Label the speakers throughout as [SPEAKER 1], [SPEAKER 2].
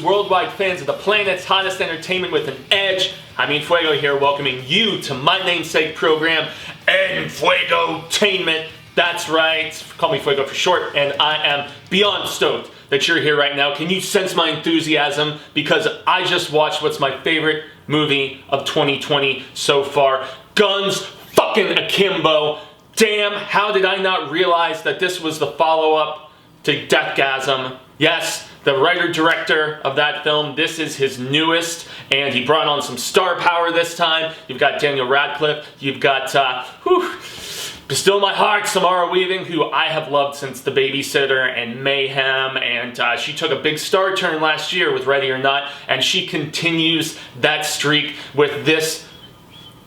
[SPEAKER 1] those worldwide fans of the planet's hottest entertainment with an edge. Jaime En Fuego here, welcoming you to my namesake program, Enfuegotainment. That's right, call me Fuego for short, and I am beyond stoked that you're here right now. Can you sense my enthusiasm? Because I just watched what's my favorite movie of 2020 so far, Guns fucking Akimbo. Damn, how did I not realize that this was the follow-up to DEATHGASM? Yes, the writer-director of that film, this is his newest, and he brought on some star power this time. You've got Radcliffe, you've got, still in my heart, Samara Weaving, who I have loved since The Babysitter and Mayhem, and she took a big star turn last year with Ready or Not, and she continues that streak with this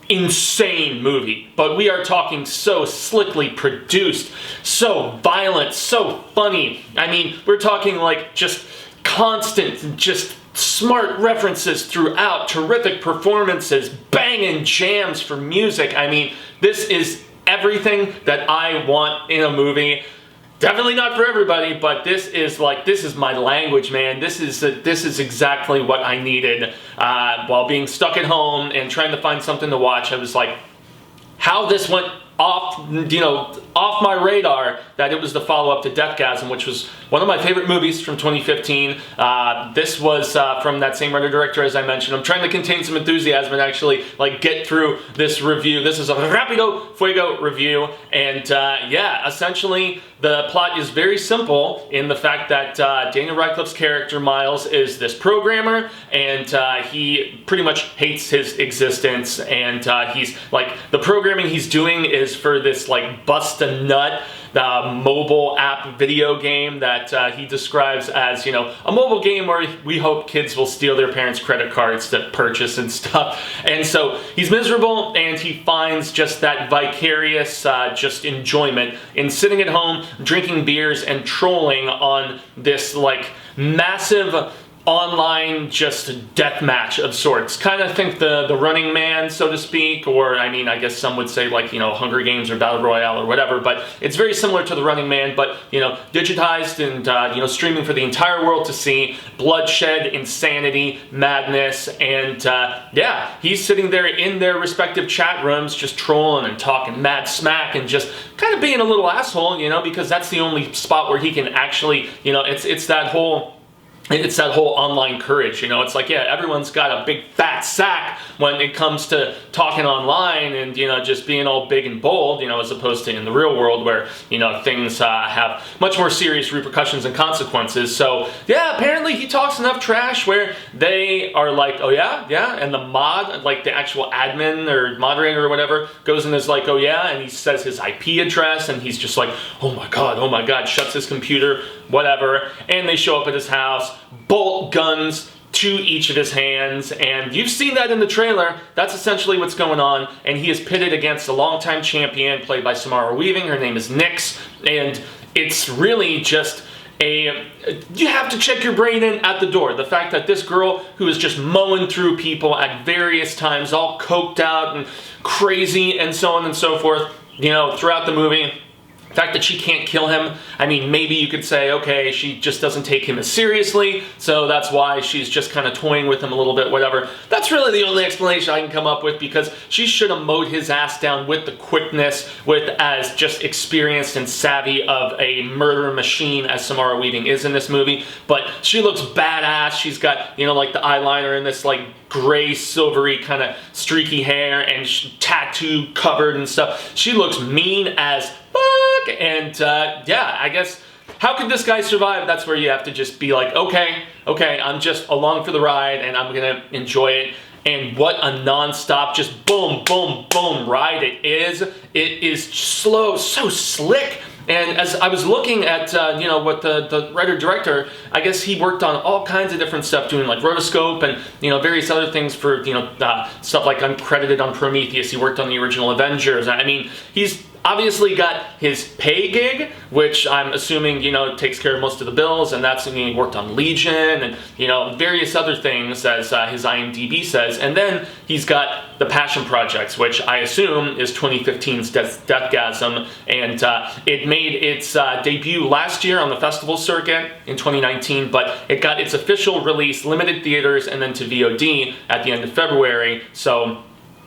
[SPEAKER 1] insane movie. But we are talking so slickly produced, so violent, so funny. I mean, we're talking like just constant, just smart references throughout, terrific performances, banging jams for music. I mean, this is everything that I want in a movie. Definitely not for everybody, but this is my language, man. This is exactly what I needed while being stuck at home and trying to find something to watch. I was like, how this went off, off my radar, that it was the follow-up to DEATHGASM, which was one of my favorite movies from 2015. This was from that same writer-director as I mentioned. I'm trying to contain some enthusiasm and actually get through this review. This is a Rapido Fuego review, and yeah, essentially the plot is very simple in the fact that Daniel Radcliffe's character Miles is this programmer, and he pretty much hates his existence, and he's the programming he's doing is for this bust a nut mobile app video game that he describes as, a mobile game where we hope kids will steal their parents' credit cards to purchase and stuff. And so he's miserable, and he finds just that vicarious just enjoyment in sitting at home, drinking beers, and trolling on this massive online just death match of sorts. Kind of think the Running Man, so to speak, or I mean, I guess some would say Hunger Games or Battle Royale or whatever, but it's very similar to the Running Man, but digitized and streaming for the entire world to see. Bloodshed, insanity, madness, and yeah, he's sitting there in their respective chat rooms just trolling and talking mad smack and just kind of being a little asshole, because that's the only spot where he can actually, it's that whole online courage, it's yeah, everyone's got a big fat sack when it comes to talking online and, just being all big and bold, as opposed to in the real world where, things have much more serious repercussions and consequences. So, yeah, apparently he talks enough trash where they are oh yeah, yeah, and the mod, the actual admin or moderator or whatever, goes and is oh yeah, and he says his IP address, and he's just oh my god, shuts his computer, whatever, and they show up at his house, bolt guns to each of his hands, and you've seen that in the trailer. That's essentially what's going on, and he is pitted against a longtime champion played by Samara Weaving. Her name is Nyx, and it's really just you have to check your brain in at the door. The fact that this girl who is just mowing through people at various times, all coked out and crazy and so on and so forth, throughout the movie, the fact that she can't kill him, I mean, maybe you could say, okay, she just doesn't take him as seriously, so that's why she's just kind of toying with him a little bit, whatever. That's really the only explanation I can come up with, because she should have mowed his ass down with the quickness, with as just experienced and savvy of a murder machine as Samara Weaving is in this movie. But she looks badass. She's got, the eyeliner in this, gray, silvery, kind of streaky hair, and tattoo covered and stuff. She looks mean as fuck, and yeah, I guess, how could this guy survive? That's where you have to just be okay, I'm just along for the ride, and I'm gonna enjoy it. And what a non-stop, just boom, boom, boom ride it is. It is slow, so slick. And as I was looking at, what the writer-director, I guess he worked on all kinds of different stuff, doing rotoscope and, various other things for, stuff uncredited on Prometheus. He worked on the original Avengers. I mean, he's obviously got his pay gig, which I'm assuming, you know, takes care of most of the bills, and that's, I mean, he worked on Legion and, you know, various other things, as his IMDb says. And then he's got the passion projects, which I assume is 2015's DEATHGASM, and it made its debut last year on the festival circuit in 2019, but it got its official release, limited theaters, and then to VOD at the end of February. So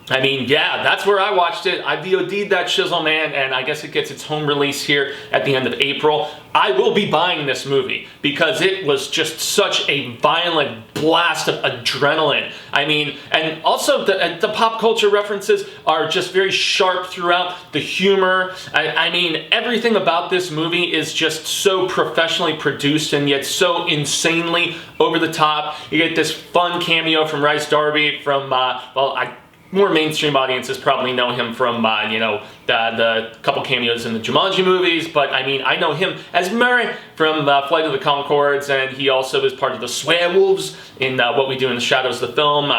[SPEAKER 1] I mean, yeah, that's where I watched it. I VOD'd that shizzle, man, and I guess it gets its home release here at the end of April. I will be buying this movie because it was just such a violent blast of adrenaline. I mean, and also the pop culture references are just very sharp throughout. The humor, I mean, everything about this movie is just so professionally produced and yet so insanely over the top. You get this fun cameo from Rice Darby from, more mainstream audiences probably know him from, you know, the couple cameos in the Jumanji movies, but I mean, I know him as Murray from Flight of the Conchords, and he also is part of the Swearwolves in What We Do in the Shadows, the film.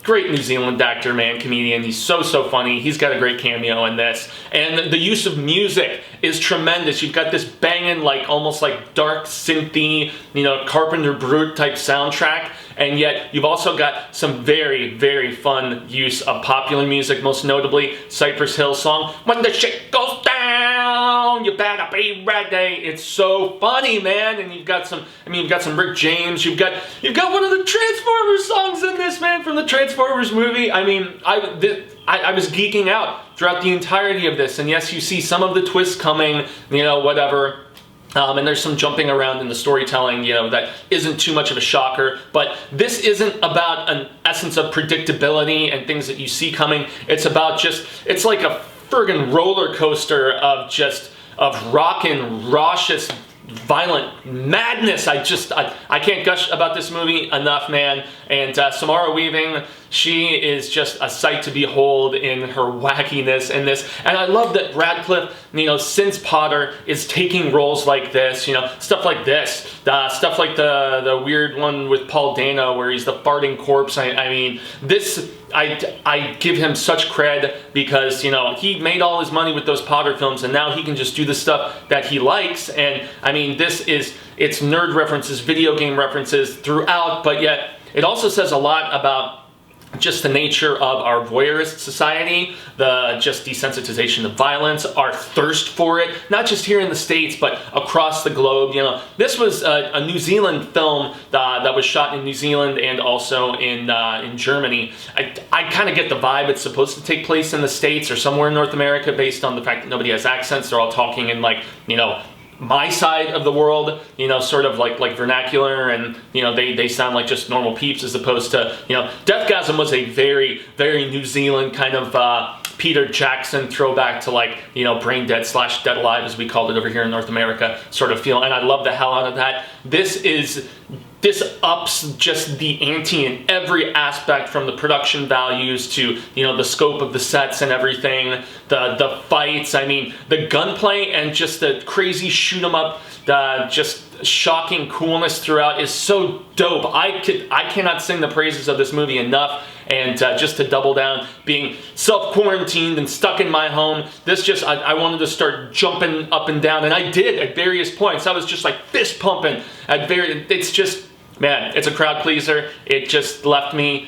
[SPEAKER 1] Great New Zealand actor, man, comedian. He's so funny. He's got a great cameo in this. And the use of music is tremendous. You've got this banging, like, almost like dark synthy, you know, Carpenter Brut type soundtrack. And yet you've also got some very fun use of popular music, most notably Cypress Hill song, When the Shit Goes Down, You Better Be Ready. It's so funny, man. And you've got some, I mean, you've got some Rick James. You've got one of the Transformers songs in this, man, from the Transformers movie. I mean, I was geeking out throughout the entirety of this. And yes, you see some of the twists coming, you know, whatever. And there's some jumping around in the storytelling, you know, that isn't too much of a shocker. But this isn't about an essence of predictability and things that you see coming. It's about just, it's like a friggin' roller coaster of rockin', raucous, violent madness. I can't gush about this movie enough, man. And Samara Weaving, she is just a sight to behold in her wackiness in this. And I love that Radcliffe, you know, since Potter, is taking roles like this, you know, stuff like this, stuff like the weird one with Paul Dano where he's the farting corpse. I mean, this, I give him such cred because, you know, he made all his money with those Potter films and now he can just do the stuff that he likes. And I mean, it's nerd references, video game references throughout, but yet it also says a lot about just the nature of our voyeurist society, the just desensitization of violence, our thirst for it, not just here in the States, but across the globe. You know, this was a New Zealand film that was shot in New Zealand and also in Germany. I kind of get the vibe it's supposed to take place in the States or somewhere in North America based on the fact that nobody has accents. They're all talking in, like, you know, my side of the world, you know, sort of like vernacular, and, you know, they sound like just normal peeps as opposed to, you know, DEATHGASM was a very New Zealand kind of Peter Jackson throwback to, like, you know, Brain Dead / Dead Alive, as we called it over here in North America, sort of feel, and I love the hell out of that. This ups just the ante in every aspect, from the production values to, you know, the scope of the sets and everything, the fights, I mean, the gunplay and just the crazy shoot 'em up, just shocking coolness throughout is so dope. I cannot sing the praises of this movie enough. And just to double down, being self-quarantined and stuck in my home, this just, I wanted to start jumping up and down, and I did at various points. I was just like fist pumping at it's just, man, it's a crowd pleaser. It just left me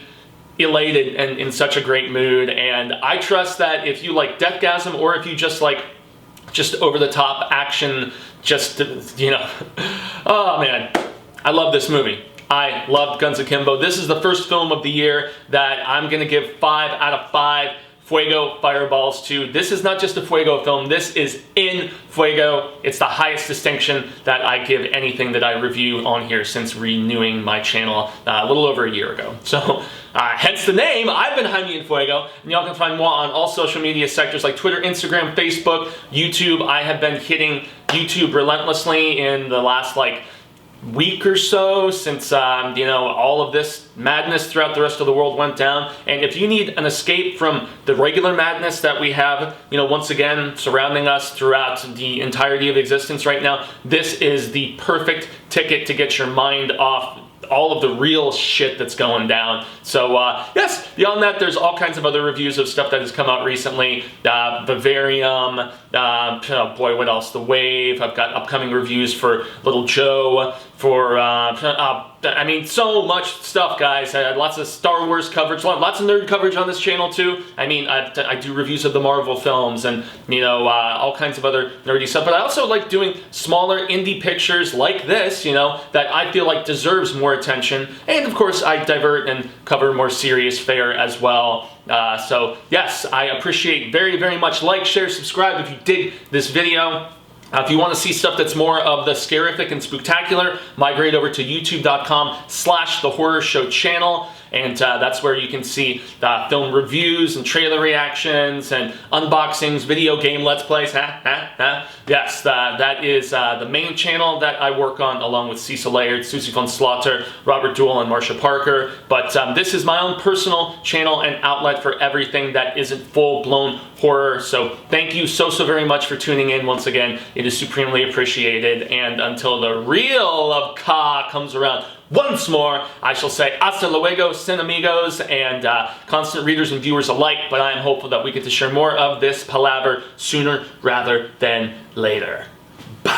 [SPEAKER 1] elated and in such a great mood. And I trust that if you like DEATHGASM, or if you just like just over-the-top action, just, you know, oh man, I love this movie. I loved Guns Akimbo. This is the first film of the year that I'm going to give 5 out of 5 Fuego Fireballs to. This is not just a Fuego film. This is in Fuego. It's the highest distinction that I give anything that I review on here since renewing my channel a little over a year ago. So, hence the name. I've been Jaime En Fuego, and y'all can find moi on all social media sectors like Twitter, Instagram, Facebook, YouTube. I have been hitting YouTube relentlessly in the last, like, week or so since you know, all of this madness throughout the rest of the world went down. And if you need an escape from the regular madness that we have, you know, once again surrounding us throughout the entirety of existence right now, this is the perfect ticket to get your mind off all of the real shit that's going down. So yes, beyond that, there's all kinds of other reviews of stuff that has come out recently. Vivarium, oh boy, what else? The Wave. I've got upcoming reviews for Little Joe, for I mean, so much stuff, guys. I had lots of Star Wars coverage, lots of nerd coverage on this channel too. I mean, I do reviews of the Marvel films and, you know, all kinds of other nerdy stuff. But I also like doing smaller indie pictures like this, you know, that I feel like deserves more attention. And of course, I divert and cover more serious fare as well. So yes, I appreciate very, very much. Like, share, subscribe if you dig this video. If you want to see stuff that's more of the scarific and spooktacular, migrate over to youtube.com/The Horror Show channel. And that's where you can see film reviews and trailer reactions and unboxings, video game let's plays. Yes, that is the main channel that I work on, along with Cecil Laird, Susie von Slaughter, Robert Duell, and Marsha Parker. But this is my own personal channel and outlet for everything that isn't full-blown horror. So thank you so very much for tuning in once again. It is supremely appreciated. And until the real of Ka comes around once more, I shall say hasta luego, cinemigos, and constant readers and viewers alike, but I am hopeful that we get to share more of this palaver sooner rather than later. Bye.